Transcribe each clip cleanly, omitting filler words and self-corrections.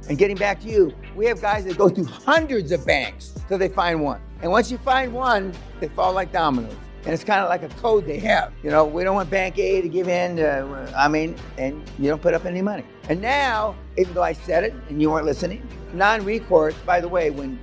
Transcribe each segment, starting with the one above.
And getting back to you, we have guys that go through hundreds of banks till they find one. And once you find one, they fall like dominoes. And it's kind of like a code they have. You know, we don't want Bank A to give in, and you don't put up any money. And now, even though I said it and you weren't listening, non-recourse, by the way, when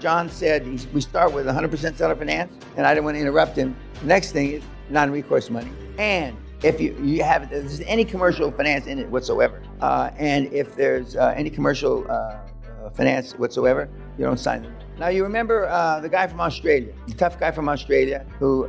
John said we start with 100% seller finance, and I didn't want to interrupt him, the next thing is non-recourse money. And if you have, there's any commercial finance in it whatsoever, and if there's any commercial finance whatsoever, you don't sign them. Now you remember the guy from Australia, the tough guy from Australia who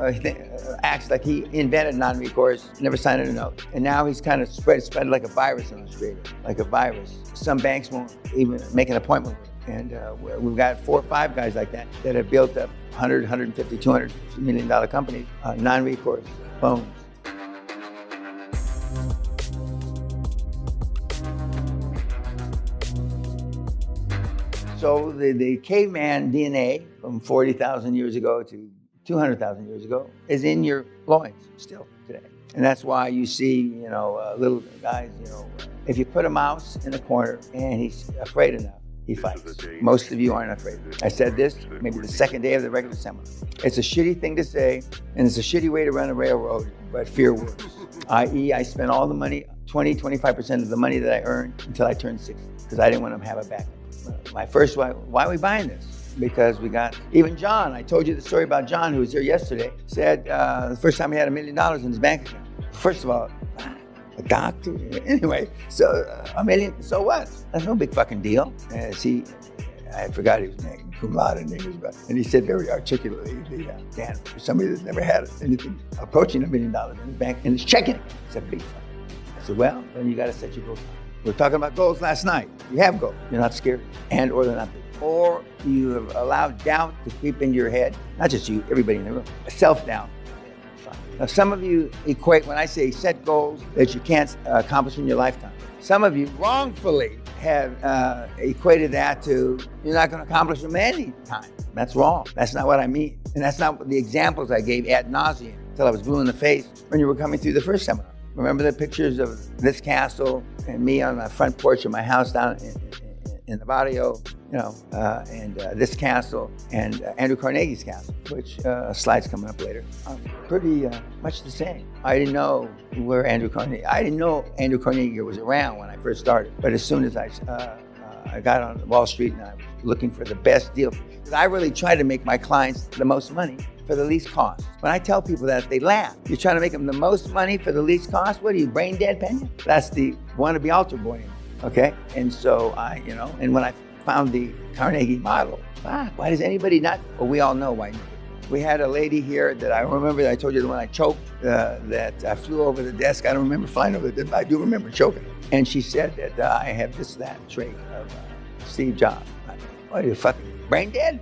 acts like he invented non-recourse, never signed a note. And now he's kind of spread like a virus in Australia, like a virus. Some banks won't even make an appointment with him. And we've got 4 or 5 guys like that have built up 100, 150, $200 million companies, non-recourse loans. So the caveman DNA from 40,000 years ago to 200,000 years ago is in your loins still today. And that's why you see, little guys, if you put a mouse in a corner and he's afraid enough, he fights. Most of you aren't afraid. I said this maybe the second day of the regular seminar. It's a shitty thing to say, and it's a shitty way to run a railroad, but fear works. I.e., I spent all the money, 25% of the money that I earned until I turned 60, because I didn't want to have a backup. My first, why are we buying this? Because we got, even John, I told you the story about John who was here yesterday, said the first time he had $1 million in his bank account. First of all, a doctor? Anyway, so $1 million, so what? That's no big fucking deal. I forgot he was named cum laude in English, and he said very articulately, Dan, for somebody that's never had anything approaching $1 million in his bank, in his checking account, it's a big fucking deal. I said, well, then you got to set your goals. We were talking about goals last night. You have goals. You're not scared, or they're not big. Or you have allowed doubt to creep into your head. Not just you, everybody in the room. Self-doubt. Now, some of you equate, when I say set goals that you can't accomplish in your lifetime, some of you wrongfully have equated that to you're not going to accomplish them any time. That's wrong. That's not what I mean. And that's not the examples I gave ad nauseum until I was blue in the face when you were coming through the first seminar. Remember the pictures of this castle and me on the front porch of my house down in the barrio, and this castle and Andrew Carnegie's castle, which slide's coming up later. Pretty much the same. I didn't know Andrew Carnegie was around when I first started, but as soon as I got on Wall Street and I was looking for the best deal, because I really try to make my clients the most money for the least cost. When I tell people that, they laugh. You're trying to make them the most money for the least cost? What are you, brain dead, Peña? That's the wannabe altar boy, okay? And so and when I found the Carnegie model, why does anybody not? Well, we all know why. We had a lady here that I remember, I told you the one I choked, that I flew over the desk. I don't remember flying over the desk, but I do remember choking her. And she said that I have that trait of Steve Jobs. What are you, fucking brain dead?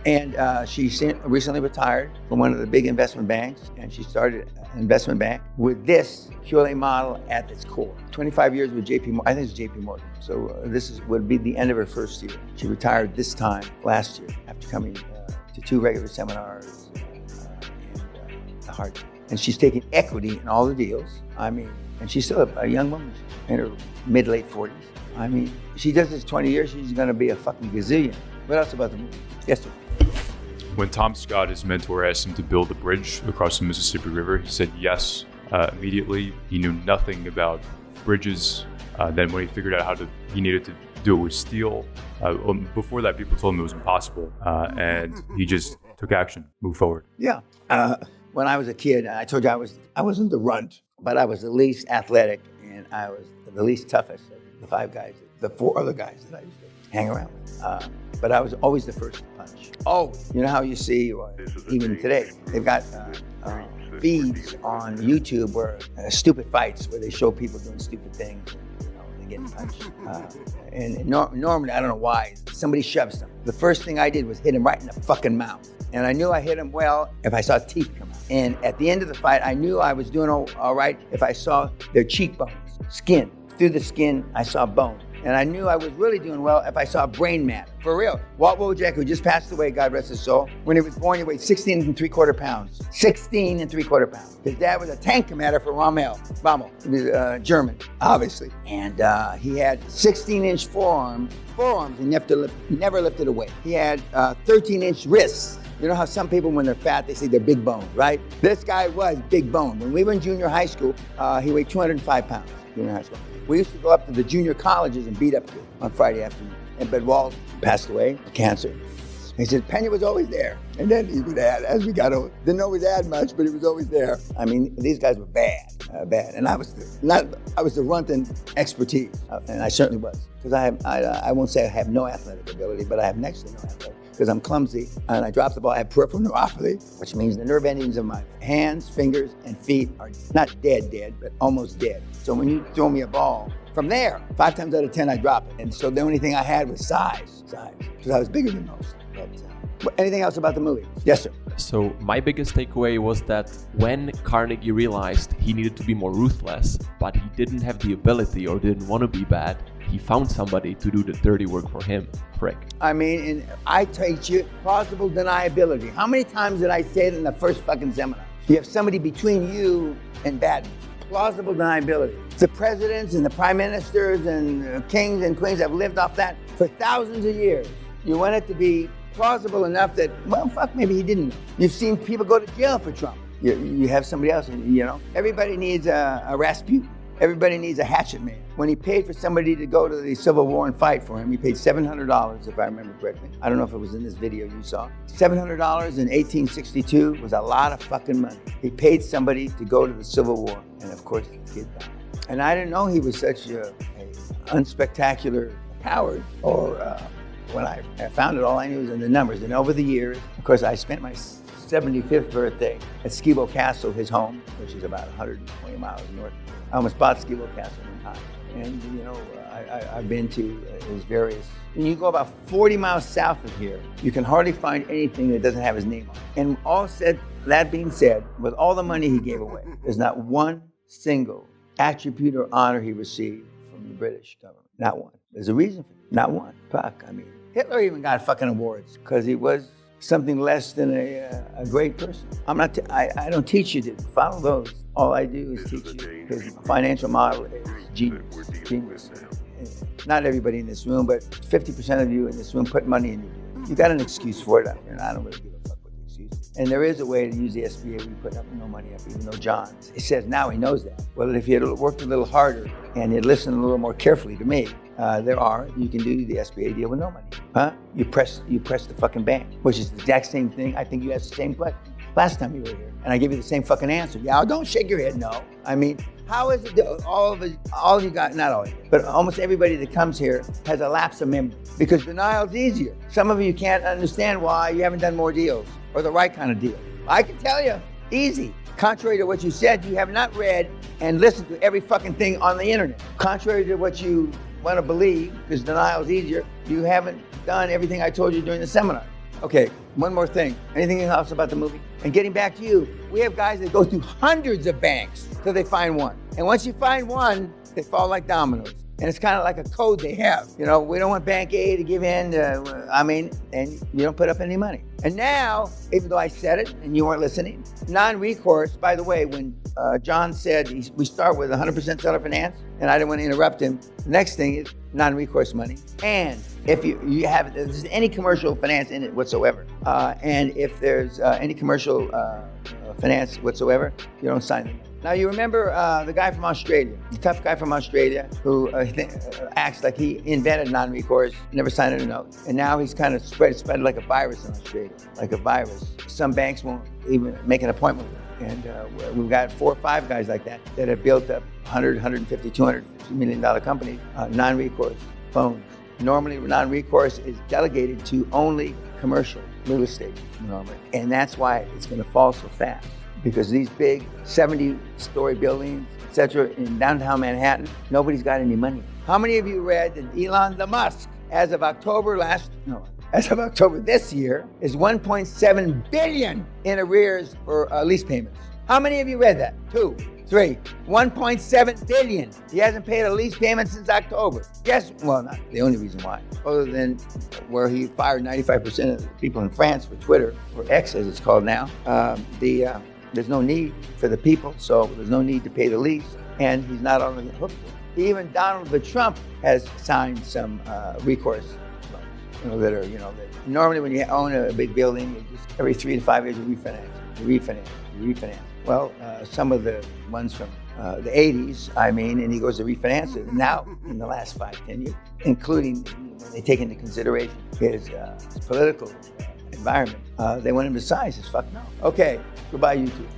And she recently retired from one of the big investment banks, and she started an investment bank with this QLA model at its core. 25 years with JP Morgan, I think it's JP Morgan. So would be the end of her first year. She retired this time last year after coming to 2 regular seminars and a hard. And she's taking equity in all the deals. And she's still a young woman in her mid-late 40s. She does this 20 years, she's gonna be a fucking gazillion. What else about the movie? Yes, sir. When Tom Scott, his mentor, asked him to build a bridge across the Mississippi River, he said yes immediately. He knew nothing about bridges. Then when he figured out he needed to do it with steel. Before that, people told him it was impossible. And he just took action, moved forward. Yeah. When I was a kid, I told you I wasn't the runt, but I was the least athletic, and I was the least toughest of the 5 guys, the 4 other guys that I used to hang around with. But I was always the first to punch. Always. You know how you see, even today, they've got feeds on YouTube where stupid fights where they show people doing stupid things. They get punched. And normally, I don't know why, somebody shoves them. The first thing I did was hit him right in the fucking mouth. And I knew I hit him well if I saw teeth come out. And at the end of the fight, I knew I was doing all right if I saw their cheekbones, skin. Through the skin, I saw bone. And I knew I was really doing well if I saw brain matter. For real. Walt Wojcik, who just passed away, God rest his soul, when he was born, he weighed 16 3/4 pounds. 16 3/4 pounds. His dad was a tank commander for Rommel. He was German, obviously. And he had 16-inch forearms and never lifted a weight. He had 13-inch wrists. You know how some people, when they're fat, they say they're big boned, right? This guy was big boned. When we were in junior high school, he weighed 205 pounds, junior high school. We used to go up to the junior colleges and beat up kids on Friday afternoon. But Walt passed away of cancer. He said, Peña was always there. And then he would add, as we got older, didn't always add much, but he was always there. I mean, these guys were bad. And I was the runting expertise, and I certainly was. Because I won't say I have no athletic ability, but I have next to no athletic. Because I'm clumsy and I drop the ball. I have peripheral neuropathy, which means the nerve endings of my hands, fingers, and feet are not dead, but almost dead. So when you throw me a ball, from there, 5 times out of 10, I drop it. And so the only thing I had was size, because I was bigger than most. But anything else about the movie? Yes, sir. So my biggest takeaway was that when Carnegie realized he needed to be more ruthless, but he didn't have the ability or didn't want to be bad, he found somebody to do the dirty work for him. Frick. I mean, and I teach you plausible deniability. How many times did I say it in the first fucking seminar? You have somebody between you and bad. Plausible deniability. The presidents and the prime ministers and kings and queens have lived off that for thousands of years. You want it to be plausible enough that, well, fuck, maybe he didn't. You've seen people go to jail for Trump. You have somebody else, you know. Everybody needs a Rasputin. Everybody needs a hatchet man. When he paid for somebody to go to the Civil War and fight for him, he paid $700, if I remember correctly. I don't know if it was in this video you saw. $700 in 1862 was a lot of fucking money. He paid somebody to go to the Civil War, and of course, the kid died. And I didn't know he was such a unspectacular coward, or when I found it, all I knew was in the numbers. And over the years, of course, I spent my 75th birthday at Skibo Castle, his home, which is about 120 miles north. I almost bought Skibo Castle one time. And, you know, I've been to his various, and you go about 40 miles south of here, you can hardly find anything that doesn't have his name on it. And that being said, with all the money he gave away, there's not one single attribute or honor he received from the British government. Not one. There's a reason for it. Not one. Fuck, I mean, Hitler even got fucking awards because he was something less than a great person. I don't teach you to follow those. All I do is teach you his financial model is genius. Not everybody in this room, but 50% of you in this room put money in your deal. You got an excuse for it, and I don't really give a fuck what the excuse is. And there is a way to use the SBA where you put up no money up, even though John, he says now he knows that. Well, if he had worked a little harder and he'd listened a little more carefully to me, you can do the SBA deal with no money. Huh? You press the fucking bank, which is the exact same thing. I think you asked the same question last time you were here, and I give you the same fucking answer. Yeah, don't shake your head, no. I mean, how is it that all of you got, not all of you, but almost everybody that comes here has a lapse of memory? Because denial's easier. Some of you can't understand why you haven't done more deals or the right kind of deal. I can tell you, easy. Contrary to what you said, you have not read and listened to every fucking thing on the internet. Contrary to what you want to believe, because denial is easier, you haven't done everything I told you during the seminar. Okay, one more thing. Anything else about the movie? And getting back to you, we have guys that go through hundreds of banks till they find one. And once you find one, they fall like dominoes. And it's kind of like a code they have. You know, we don't want Bank A to give in, and you don't put up any money. And now, even though I said it and you weren't listening, non-recourse, by the way, when John said we start with 100% seller finance, and I didn't want to interrupt him, the next thing is non-recourse money. And if you have, if there's any commercial finance in it whatsoever, and if there's any commercial finance whatsoever, you don't sign it. Now, you remember the guy from Australia, the tough guy from Australia who acts like he invented non-recourse, never signed a note. And now he's kind of spread like a virus in Australia, like a virus. Some banks won't even make an appointment with him. And we've got 4 or 5 guys like that have built up 100, 150, $250 million companies, non-recourse phones. Normally, non-recourse is delegated to only commercial real estate, normally. And that's why it's going to fall so fast. Because these big 70-story buildings, et cetera, in downtown Manhattan, nobody's got any money. How many of you read that Elon Musk, as of October this year, is $1.7 billion in arrears for lease payments? How many of you read that? 2, 3, 1.7 billion. He hasn't paid a lease payment since October. Yes, well, not the only reason why, other than where he fired 95% of the people in France for Twitter, or X as it's called now. There's no need for the people, so there's no need to pay the lease, and he's not on the hook for it. Even Donald Trump has signed some recourse loans, that are, that normally when you own a big building, you just every 3 to 5 years you refinance. Well, some of the ones from the 80s, and he goes to refinance it. Now, in the last 5-10 years, including when they take into consideration his political environment, they want him to sign. He says, fuck no. Okay, goodbye, YouTube.